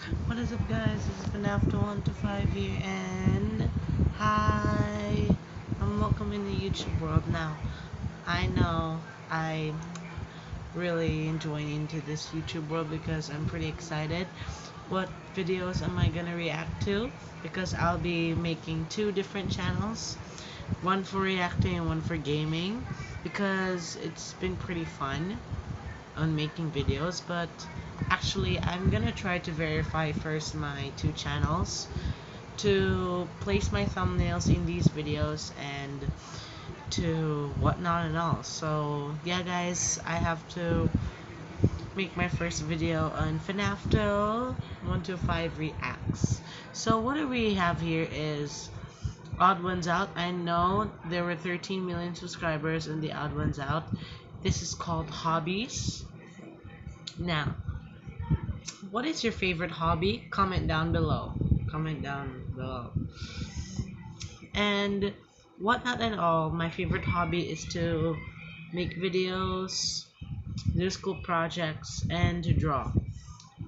What is up, guys? This is Odd1sOut's here, and hi, I'm welcome in the YouTube world. Now, I know I really enjoying into this YouTube world because I'm pretty excited. What videos am I gonna react to? Because I'll be making two different channels, one for reacting and one for gaming, because it's been pretty fun on making videos. But actually, I'm gonna try to verify first my two channels to place my thumbnails in these videos and to whatnot and all. So yeah, guys, I have to make my first video on FNAF 125 reacts. So what do we have here is Odd1sOut. I know there were 13 million subscribers in the Odd1sOut. This is called Hobbies. Now, what is your favorite hobby? Comment down below. Comment down below. And whatnot and all, my favorite hobby is to make videos, do school projects, and to draw.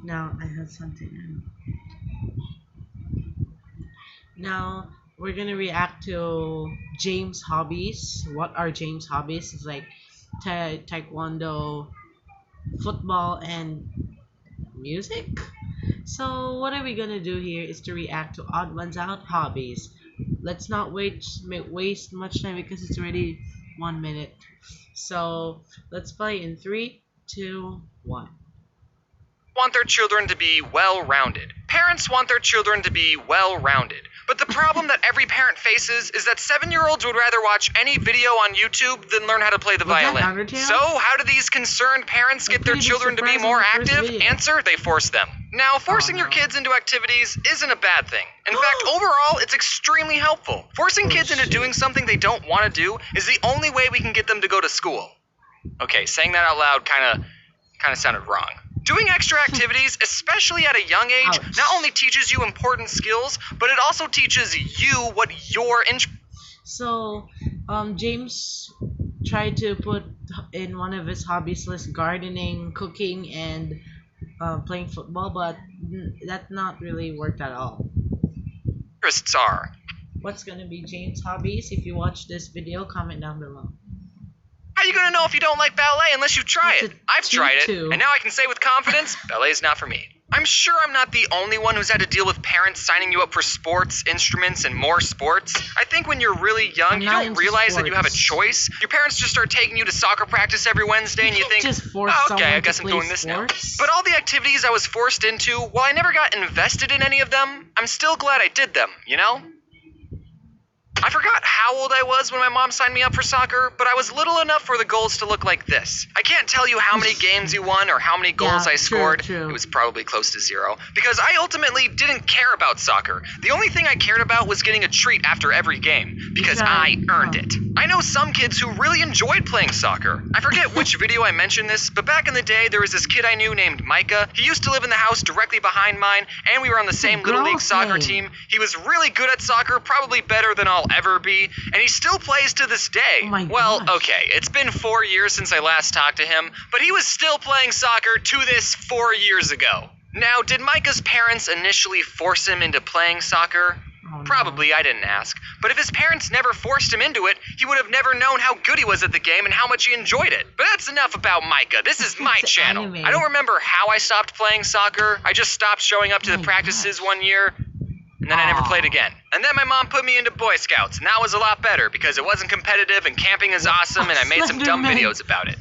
Now, I have something. Now, we're gonna react to James' hobbies. What are James' hobbies? It's like taekwondo, football, and music. So what are we gonna do here is to react to Odd1sOut hobbies. Let's not waste much time because it's already 1 minute. So let's play in 3, 2, 1. Want their children to be well-rounded. Parents want their children to be well-rounded. But the problem that every parent faces is that 7-year-olds would rather watch any video on YouTube than learn how to play the violin. So, how do these concerned parents get their children to be more active? Answer, they force them. Now, forcing your kids into activities isn't a bad thing. In fact, overall, it's extremely helpful. Forcing kids into doing something they don't want to do is the only way we can get them to go to school. Okay, saying that out loud kind of sounded wrong. Doing extra activities, especially at a young age, not only teaches you important skills, but it also teaches you what you're interested in. So, James tried to put in one of his hobbies list gardening, cooking, and playing football, but that not really worked at all. Interests are. What's gonna be James' hobbies? If you watch this video, comment down below. How are you gonna know if you don't like ballet unless you try it? I've tried it, and now I can say with confidence, ballet is not for me. I'm sure I'm not the only one who's had to deal with parents signing you up for sports, instruments, and more sports. I think when you're really young, you don't realize that you have a choice. Your parents just start taking you to soccer practice every Wednesday, and you think, oh, okay, I guess I'm doing this now. But all the activities I was forced into, while I never got invested in any of them, I'm still glad I did them, you know? I forgot how old I was when my mom signed me up for soccer, but I was little enough for the goals to look like this. I can't tell you how many games you won or how many goals I scored. True. It was probably close to 0, because I ultimately didn't care about soccer. The only thing I cared about was getting a treat after every game, because I earned it. I know some kids who really enjoyed playing soccer. I forget which video I mentioned this, but back in the day, there was this kid I knew named Micah. He used to live in the house directly behind mine, and we were on the same Little League soccer team. He was really good at soccer, probably better than I'll ever be, and he still plays to this day. Okay, it's been 4 years since I last talked to him, but he was still playing soccer to this 4 years ago. Now, did Micah's parents initially force him into playing soccer? Probably, I didn't ask. But if his parents never forced him into it, he would have never known how good he was at the game and how much he enjoyed it. But that's enough about Micah. This is my channel. I don't remember how I stopped playing soccer. I just stopped showing up to the practices 1 year, and then I never played again. And then my mom put me into Boy Scouts, and that was a lot better because it wasn't competitive and camping is awesome, and I made some dumb videos about it.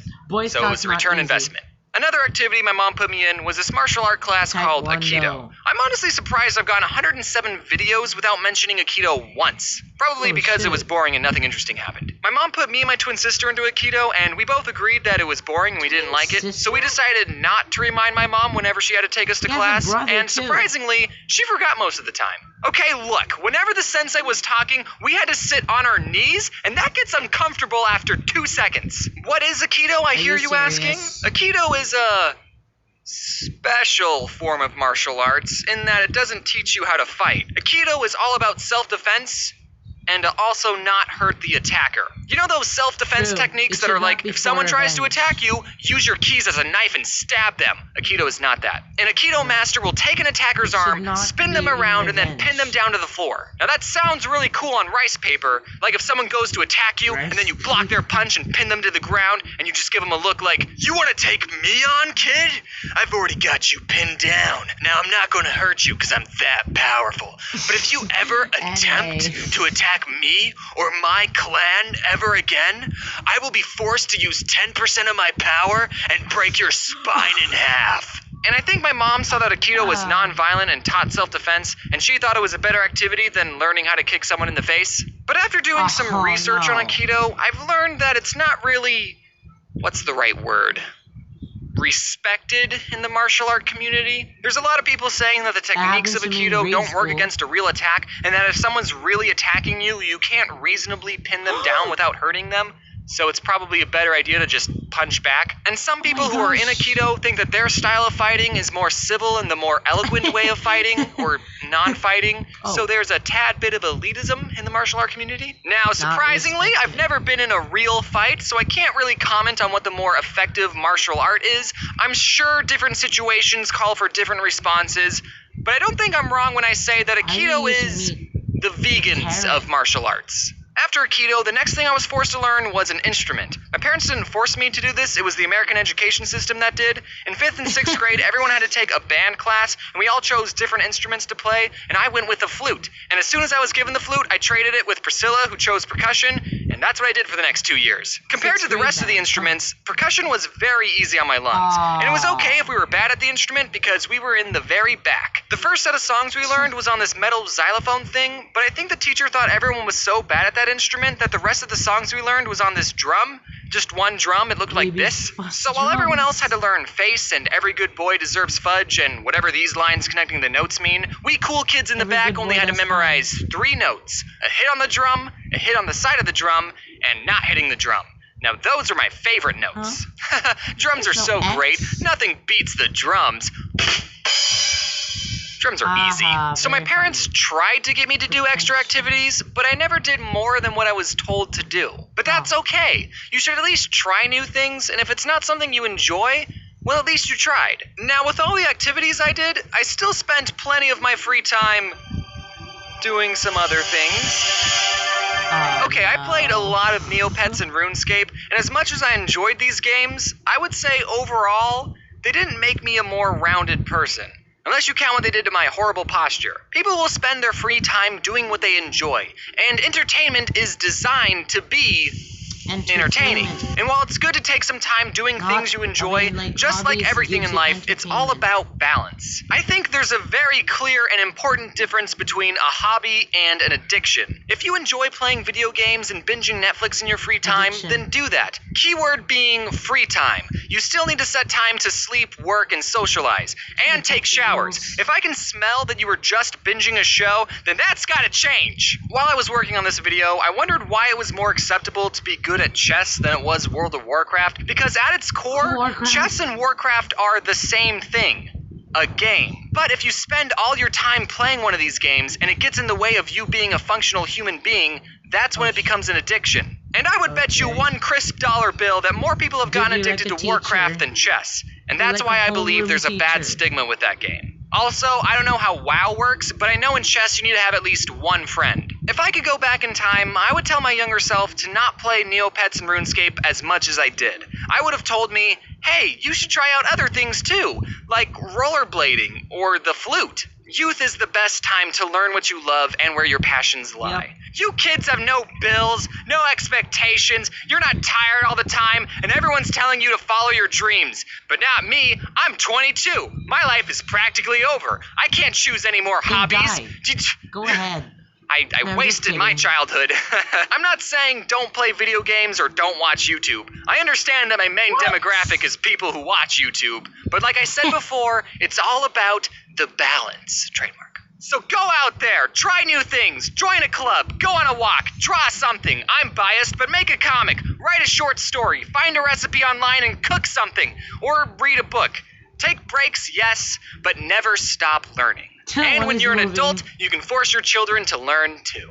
So it was a return investment. Another activity my mom put me in was this martial art class called Aikido. I'm honestly surprised I've gotten 107 videos without mentioning Aikido once. Probably because it was boring and nothing interesting happened. My mom put me and my twin sister into Aikido, and we both agreed that it was boring and we didn't like it. So we decided not to remind my mom whenever she had to take us to class, and surprisingly, she forgot most of the time. Okay, look, whenever the sensei was talking, we had to sit on our knees, and that gets uncomfortable after 2 seconds. What is Aikido, I hear you asking? Aikido is a special form of martial arts in that it doesn't teach you how to fight. Aikido is all about self-defense and to also not hurt the attacker. You know those self-defense True. techniques It that should are not like, be if someone for tries to revenge. attack you, use your keys as a knife and stab them. Aikido is not that. An Aikido master will take an attacker's It should arm, not spin be them in around, and then revenge. pin them down to the floor. Now that sounds really cool on rice paper, like if someone goes to attack you, Rice and then you block their punch and pin them to the ground, and you just give them a look like, you want to take me on, kid? I've already got you pinned down. Now I'm not going to hurt you because I'm that powerful. But if you ever attempt to attack me or my clan ever again, I will be forced to use 10% of my power and break your spine in half. And I think my mom saw that Aikido was non-violent and taught self-defense, and she thought it was a better activity than learning how to kick someone in the face. But after doing some research on Aikido, I've learned that it's not really, what's the right word? Respected in the martial art community. There's a lot of people saying that the techniques of Aikido don't work against a real attack, and that if someone's really attacking you, you can't reasonably pin them down without hurting them. So it's probably a better idea to just punch back. And some people who are in Aikido think that their style of fighting is more civil and the more eloquent way of fighting, or non-fighting. So there's a tad bit of elitism in the martial art community. Now, surprisingly, I've never been in a real fight, so I can't really comment on what the more effective martial art is. I'm sure different situations call for different responses, but I don't think I'm wrong when I say that Aikido is the vegans of martial arts. After Aikido, the next thing I was forced to learn was an instrument. My parents didn't force me to do this, it was the American education system that did. In 5th and 6th grade, everyone had to take a band class, and we all chose different instruments to play, and I went with the flute. And as soon as I was given the flute, I traded it with Priscilla, who chose percussion, and that's what I did for the next 2 years. Compared to the rest of the instruments, percussion was very easy on my lungs. And it was okay if we were bad at the instrument because we were in the very back. The first set of songs we learned was on this metal xylophone thing, but I think the teacher thought everyone was so bad at that instrument that the rest of the songs we learned was on this drum. Just one drum, it looked like this. So while everyone else had to learn face and every good boy deserves fudge and whatever these lines connecting the notes mean, we cool kids in the back only had to memorize 3 notes. A hit on the drum, a hit on the side of the drum, and not hitting the drum. Now those are my favorite notes. Drums are so great, nothing beats the drums. Drums are easy. So my parents tried to get me to do extra activities, but I never did more than what I was told to do. But that's okay. You should at least try new things, and if it's not something you enjoy, well, at least you tried. Now, with all the activities I did, I still spent plenty of my free time doing some other things. Okay, I played a lot of Neopets and RuneScape, and as much as I enjoyed these games, I would say overall, they didn't make me a more rounded person. Unless you count what they did to my horrible posture. People will spend their free time doing what they enjoy, and entertainment is designed to be entertaining. And while it's good to take some time doing things you enjoy, just like everything in life, it's all about balance. I think there's a very clear and important difference between a hobby and an addiction. If you enjoy playing video games and binging Netflix in your free time, then do that. Keyword being free time. You still need to set time to sleep, work, and socialize, and take showers. If I can smell that you were just binging a show, then that's gotta change. While I was working on this video, I wondered why it was more acceptable to be good at chess than it was World of Warcraft, because at its core, chess and Warcraft are the same thing. A game. But if you spend all your time playing one of these games and it gets in the way of you being a functional human being, that's when it becomes an addiction. And I would bet you one crisp dollar bill that more people have gotten addicted to Warcraft than chess. And that's why I believe there's a bad stigma with that game. Also, I don't know how WoW works, but I know in chess you need to have at least one friend. If I could go back in time, I would tell my younger self to not play Neopets and RuneScape as much as I did. I would have told me, hey, you should try out other things too, like rollerblading or the flute. Youth is the best time to learn what you love and where your passions lie. You kids have no bills, no expectations, you're not tired all the time, and everyone's telling you to follow your dreams. But not me, I'm 22. My life is practically over. I can't choose any more hobbies. Go ahead. I wasted my childhood. I'm not saying don't play video games or don't watch YouTube. I understand that my main demographic is people who watch YouTube. But like I said before, it's all about the balance. Trademark. So go out there, try new things, join a club, go on a walk, draw something. I'm biased, but make a comic, write a short story, find a recipe online and cook something, or read a book. Take breaks, yes, but never stop learning. And when you're an adult, you can force your children to learn too.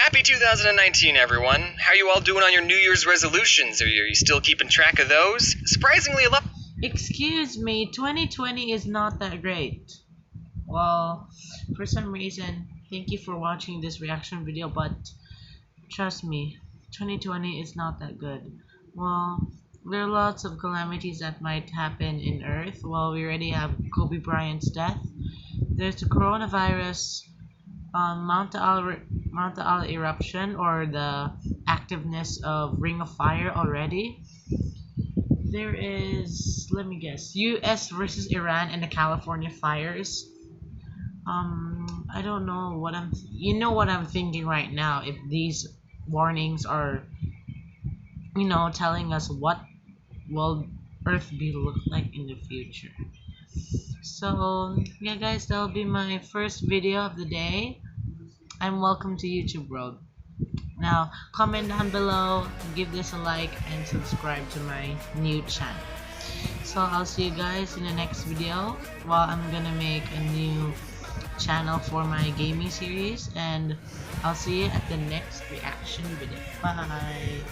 Happy 2019, everyone. How are you all doing on your New Year's resolutions? Are you still keeping track of those? Surprisingly, a lot. Excuse me, 2020 is not that great. Well, for some reason, thank you for watching this reaction video, but trust me, 2020 is not that good. Well, there are lots of calamities that might happen in Earth. Well, we already have Kobe Bryant's death. There's the coronavirus, Mount Al eruption, or the activeness of Ring of Fire already. There is, let me guess, U.S. versus Iran and the California fires. I don't know what you know what I'm thinking right now. If these warnings are, telling us what will Earth be look like in the future. So yeah, guys, that'll be my first video of the day. And welcome to YouTube World. Now, comment down below, give this a like, and subscribe to my new channel. So I'll see you guys in the next video. While I'm gonna make a new channel for my gaming series, and I'll see you at the next reaction video. Bye.